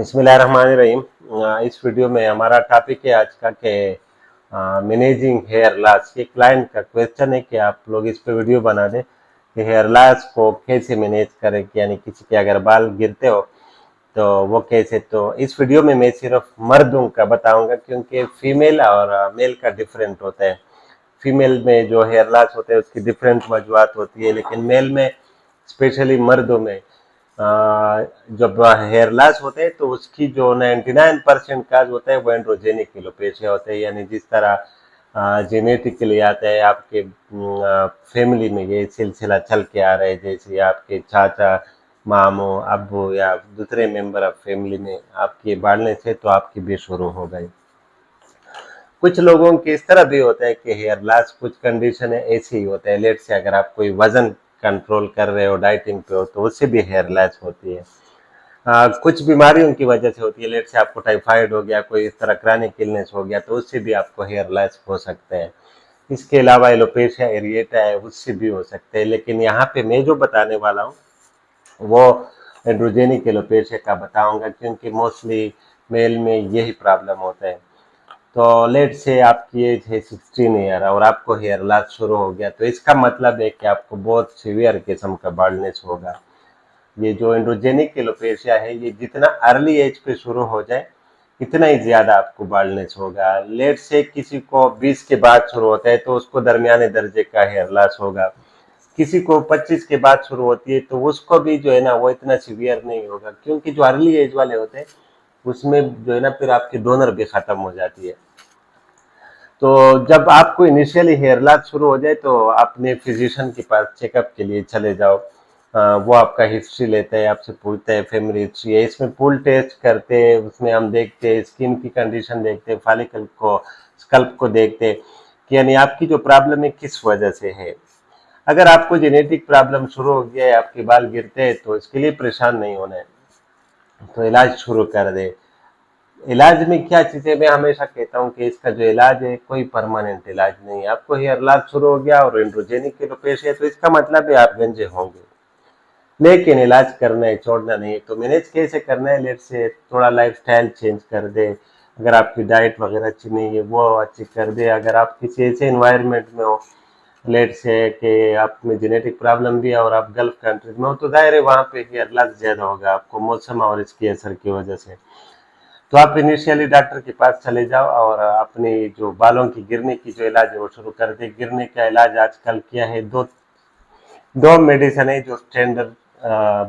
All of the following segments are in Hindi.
बिस्मिल्लाहिर्रहमानिर्रहीम। इस वीडियो में हमारा टॉपिक है आज का कि मैनेजिंग हेयर लॉस। ये क्लाइंट का क्वेश्चन है कि आप लोग इस पे वीडियो बना दें कि हेयर लॉस को कैसे मैनेज करें, कि यानी किसी के अगर बाल गिरते हो तो वो कैसे। तो इस वीडियो में मैं सिर्फ मर्दों का बताऊंगा, क्योंकि फीमेल और मेल का डिफरेंट होता है। फीमेल में जो हेयर लॉस होता है उसकी डिफरेंट वजूहत होती है, लेकिन मेल में स्पेशली मर्दों में जब हेयर लॉस होते हैं तो उसकी जो 99% काज होता है वो एंड्रोजेनिक एलोपेशिया होता है। यानी जिस तरह जेनेटिकली आता है, आपके फैमिली में ये सिलसिला चल के आ रहा है, जैसे आपके चाचा, मामू, अब्बू या दूसरे मेंबर ऑफ फैमिली में आपके बाढ़ने से तो आपकी भी शुरू हो गई। कुछ लोगों के इस तरह भी होता है कि हेयर लॉस कुछ कंडीशन है ऐसे ही होता है। लेट से अगर आप कोई वजन कंट्रोल कर रहे हो, डाइटिंग पे हो, तो उससे भी हेयर लॉस होती है। कुछ बीमारियों की वजह से होती है। लेट से आपको टाइफाइड हो गया, कोई इस तरह क्रॉनिक इलनेस हो गया, तो उससे भी आपको हेयर लॉस हो सकते हैं। इसके अलावा एलोपेशिया एरिएटा है, उससे भी हो सकते हैं। लेकिन यहाँ पे मैं जो बताने वाला हूँ वो एंड्रोजेनिक एलोपेशिया का बताऊंगा, क्योंकि मोस्टली मेल में यही प्रॉब्लम होता है। तो लेट से आपकी एज है 16 ईयर और आपको हेयर लॉस शुरू हो गया, तो इसका मतलब है कि आपको बहुत सीवियर किस्म का बाल्डनेस होगा। ये जो एंड्रोजेनिक एलोपेशिया है, ये जितना अर्ली एज पे शुरू हो जाए इतना ही ज्यादा आपको बाल्डनेस होगा। लेट से किसी को 20 के बाद शुरू होता है तो उसको दरमियाने दर्जे का हेयर लॉस होगा। किसी को 25 के बाद शुरू होती है तो उसको भी जो है ना वो इतना सीवियर नहीं होगा, क्योंकि जो अर्ली एज वाले होते हैं उसमें जो है ना फिर आपकी डोनर भी खत्म हो जाती है। तो जब आपको इनिशियली हेयर लॉस शुरू हो जाए तो अपने फिजिशियन के पास चेकअप के लिए चले जाओ। वो आपका हिस्ट्री लेता है, आपसे पूछता है फैमिली हिस्ट्री है। इसमें पुल टेस्ट करते हैं, उसमें हम देखते हैं स्किन की कंडीशन, देखते हैं फॉलिकल को, स्कल्प को देखते हैं कि यानी आपकी जो प्रॉब्लम है किस वजह से है। अगर आपको जेनेटिक प्रॉब्लम शुरू हो गया है, आपके बाल गिरते हैं, तो इसके लिए परेशान नहीं होना है, तो इलाज शुरू कर दे। इलाज में क्या चीजें, मैं हमेशा कहता हूँ कि इसका जो इलाज है कोई परमानेंट इलाज नहीं है। आपको हेयर लॉस शुरू हो गया और एंड्रोजेनिक एलोपेशिया, तो इसका मतलब है आप गंजे होंगे, लेकिन इलाज करना है, छोड़ना नहीं है। तो मैनेज कैसे करना है, लेट से थोड़ा लाइफस्टाइल चेंज कर दे। अगर आपकी डाइट वगैरह अच्छी नहीं है वो अच्छी कर दे। अगर आप किसी ऐसे एनवायरनमेंट में हो, लेट से कि आप में जेनेटिक प्रॉब्लम भी है और आप गल्फ कंट्रीज में हो, तो जाहिर है वहाँ पे हेयर लॉस ज्यादा होगा आपको, मौसम और इसके असर की वजह से। तो आप इनिशियली डॉक्टर के पास चले जाओ और अपनी जो बालों की गिरने की जो इलाज है वो शुरू कर दे। गिरने का इलाज आजकल क्या है, दो दो मेडिसिन है जो स्टैंडर्ड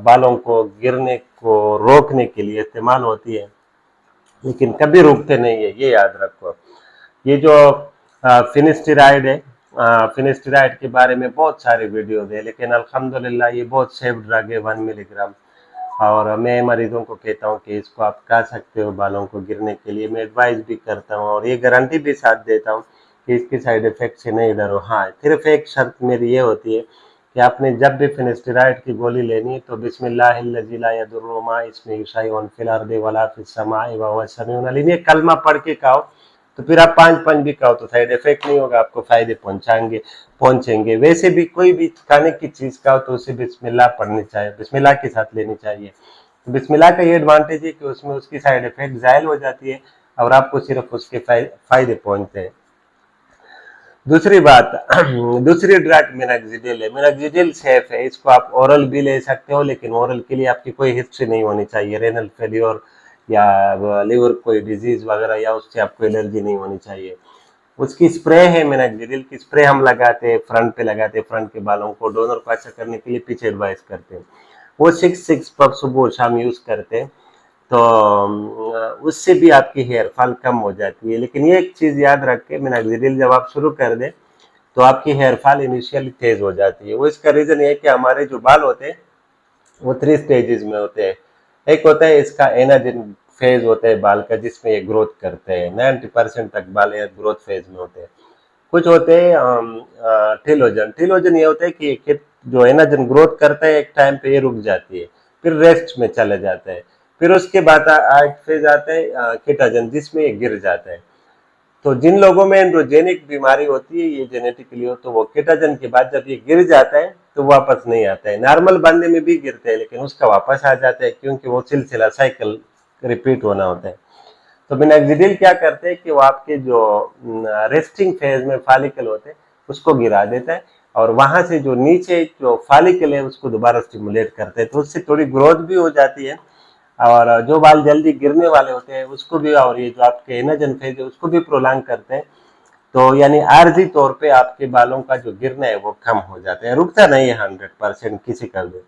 बालों को गिरने को रोकने के लिए इस्तेमाल होती है, लेकिन कभी रुकते नहीं है, ये याद रखो। ये जो फिनिस्टिराइड है, फिनिस्टिराइड के बारे में बहुत सारे वीडियोज है, लेकिन अल्हम्दुलिल्लाह ये बहुत सेफ ड्रग है, 1 मिलीग्राम। और मैं मरीजों को कहता हूँ कि इसको आप खा सकते हो बालों को गिरने के लिए। मैं एडवाइस भी करता हूँ और ये गारंटी भी साथ देता हूँ कि इसके साइड इफेक्ट से नहीं डरो। हाँ, सिर्फ एक शर्त मेरी ये होती है कि आपने जब भी फिनिस्टिराइड की गोली लेनी है तो बिस्मिल्लाहिल्लज़ी ला यदुर्रु मा इस्मिही शैउन फिल अर्दि वला फिस समाई व हुवा समीउल अलीम, ये कलमा पढ़ के खाओ। तो फिर आप 5 भी खाओ तो साइड इफेक्ट नहीं होगा, आपको फायदे पहुंचेंगे। वैसे भी कोई भी खाने की चीज खाओ तो उसे बिस्मिल्लाह पढ़नी चाहिए, बिस्मिल्लाह के साथ लेनी चाहिए। तो बिस्मिल्लाह का ये एडवांटेज है कि उसमें उसकी साइड इफेक्ट जायल हो जाती है और आपको सिर्फ उसके फायदे पहुंचते हैं। दूसरी बात दूसरी ड्रग मिनोक्सिडिल है। मिनोक्सिडिल सेफ है, इसको आप ओरल भी ले सकते हो, लेकिन ओरल के लिए आपकी कोई हिस्ट्री नहीं होनी चाहिए, रेनल फेल्योर या लिवर कोई डिजीज वगैरह, या उससे आपको एलर्जी नहीं होनी चाहिए। उसकी स्प्रे है, मिनोक्सिडिल की स्प्रे हम लगाते हैं, फ्रंट पे लगाते हैं, फ्रंट के बालों को डोनर को अच्छा करने के लिए पीछे एडवाइस करते हैं। वो 6 पफ सुबह और शाम यूज करते हैं, तो उससे भी आपकी हेयर फॉल कम हो जाती है। लेकिन ये एक चीज याद रख के, मिनोक्सिडिल जब आप शुरू कर दें तो आपकी हेयर फॉल इनिशियली तेज हो जाती है। वो इसका रीजन ये है कि हमारे जो बाल होते हैं वो 3 स्टेजेस में होते हैं। एक होता है इसका एनाजिन फेज होता है बाल का, जिसमें ये ग्रोथ करते हैं, 90% तक बाल ग्रोथ फेज में होते हैं। कुछ होते हैं टेलोजन। टेलोजन ये होता है कि जो एनाजन ग्रोथ करता है एक टाइम पे ये रुक जाती है, फिर रेस्ट में चले जाता है। फिर उसके बाद एक फेज आता है केटाजन, जिसमें ये गिर जाता है। तो जिन लोगों में एंड्रोजेनिक बीमारी होती है, ये जेनेटिकली हो, तो वो केटाजन के बाद जब ये गिर जाता है तो वापस नहीं आता है। नॉर्मल बंदे में भी गिरते हैं लेकिन उसका वापस आ जाता है, क्योंकि वो सिलसिला साइकिल रिपीट होना होता है। तो मिनॉक्सिडिल क्या करते हैं कि वो आपके जो रेस्टिंग फेज में फॉलिकल होते हैं उसको गिरा देता है, और वहां से जो नीचे जो फॉलिकल है उसको दोबारा स्टिमुलेट करते हैं, तो उससे थोड़ी ग्रोथ भी हो जाती है, और जो बाल जल्दी गिरने वाले होते हैं उसको भी, और ये जो आपके एनाजन फेज है उसको भी प्रोलॉन्ग करते हैं। तो यानी आर्जी तौर पे आपके बालों का जो गिरना है वो कम हो जाता है, रुकता नहीं है 100% किसी का भी।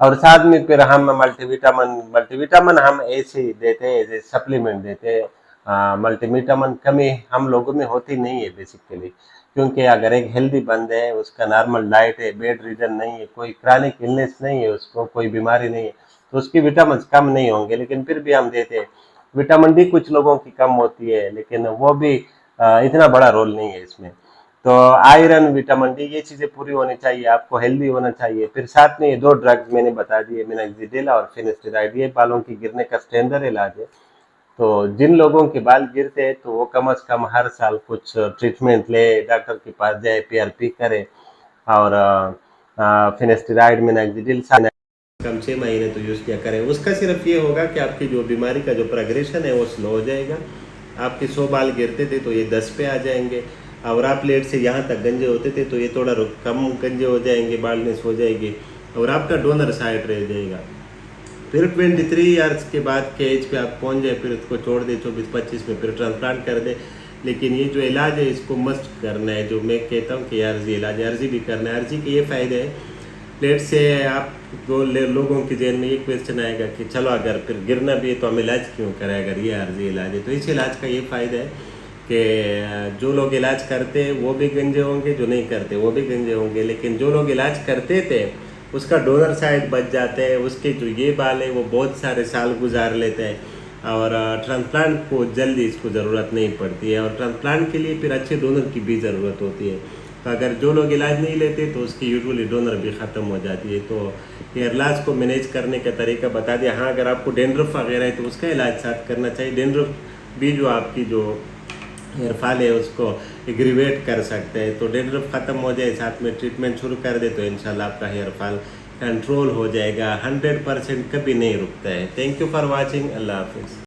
और साथ में फिर हम मल्टीविटामिन हम ऐसे ही देते हैं, ऐसे सप्लीमेंट देते हैं। मल्टीविटामिन कमी हम लोगों में होती नहीं है बेसिकली, क्योंकि अगर एक हेल्दी बंदे है, उसका नॉर्मल डाइट है, बेड रीजन नहीं है, कोई क्रॉनिक इलनेस नहीं है, उसको कोई बीमारी नहीं है, तो उसकी विटामिन कम नहीं होंगे, लेकिन फिर भी हम देते हैं। विटामिन डी कुछ लोगों की कम होती है, लेकिन वो भी इतना बड़ा रोल नहीं है इसमें। तो आयरन, विटामिन डी, ये चीजें पूरी होनी चाहिए, आपको हेल्दी होना चाहिए। फिर साथ में ये 2 ड्रग्स मैंने बता दिए, मिनॉक्सिडिल और फिनेस्टेराइड, ये बालों की गिरने का स्टैंडर्ड इलाज है। तो जिन लोगों के बाल गिरते हैं तो वो कम से कम हर साल कुछ ट्रीटमेंट ले, डॉक्टर के पास जाए, पीआरपी करे, और फिनेस्टेराइड, मिनॉक्सिडिल कम 6 महीने तो यूज किया करें। उसका सिर्फ ये होगा कि आपकी जो बीमारी का जो प्रोग्रेशन है वो स्लो हो जाएगा। आपके 100 बाल गिरते थे तो ये 10 पे आ जाएंगे, और आप लेट से यहाँ तक गंजे होते थे तो ये थोड़ा कम गंजे हो जाएंगे, बाल्डनेस हो जाएगी, और आपका डोनर साइड रह जाएगा। फिर 23 ईयर्स के बाद के एज पे आप पहुंच जाए, फिर उसको छोड़ दे 24-25 में, फिर ट्रांसप्लांट कर दे। लेकिन ये जो इलाज है इसको मस्ट करना है, जो मैं कहता हूँ कि अर्जी इलाज, अर्जी भी करना है। अर्जी के ये फ़ायदे हैं, लेट से आप दो लोगों के जहन में ये क्वेश्चन आएगा कि चलो अगर फिर गिरना भी है तो हम इलाज क्यों करें अगर ये अर्जी इलाज है। तो इस इलाज का ये फ़ायदा है कि जो लोग इलाज करते हैं वो भी गंजे होंगे, जो नहीं करते वो भी गंजे होंगे, लेकिन जो लोग इलाज करते थे उसका डोनर साइड बच जाते हैं, उसके जो ये बाल है वो बहुत सारे साल गुजार लेते हैं, और ट्रांसप्लांट को जल्दी इसको ज़रूरत नहीं पड़ती है, और ट्रांसप्लांट के लिए फिर अच्छे डोनर की भी ज़रूरत होती है। तो अगर जो लोग इलाज नहीं लेते तो उसकी यूजुअली डोनर भी ख़त्म हो जाती है। तो हेयर लॉस को मैनेज करने का तरीका बता दिया। हाँ, अगर आपको डेंड्रफ वगैरह है तो उसका इलाज साथ करना चाहिए। डेंड्रफ भी जो आपकी जो हेयर फॉल है उसको एग्रीवेट कर सकते हैं, तो डेंड्रफ ख़त्म हो जाए, साथ में ट्रीटमेंट शुरू कर दे तो इंशाल्लाह आपका हेयर फॉल कंट्रोल हो जाएगा। 100% कभी नहीं रुकता है। Thank you for watching. अल्लाह हाफिज़।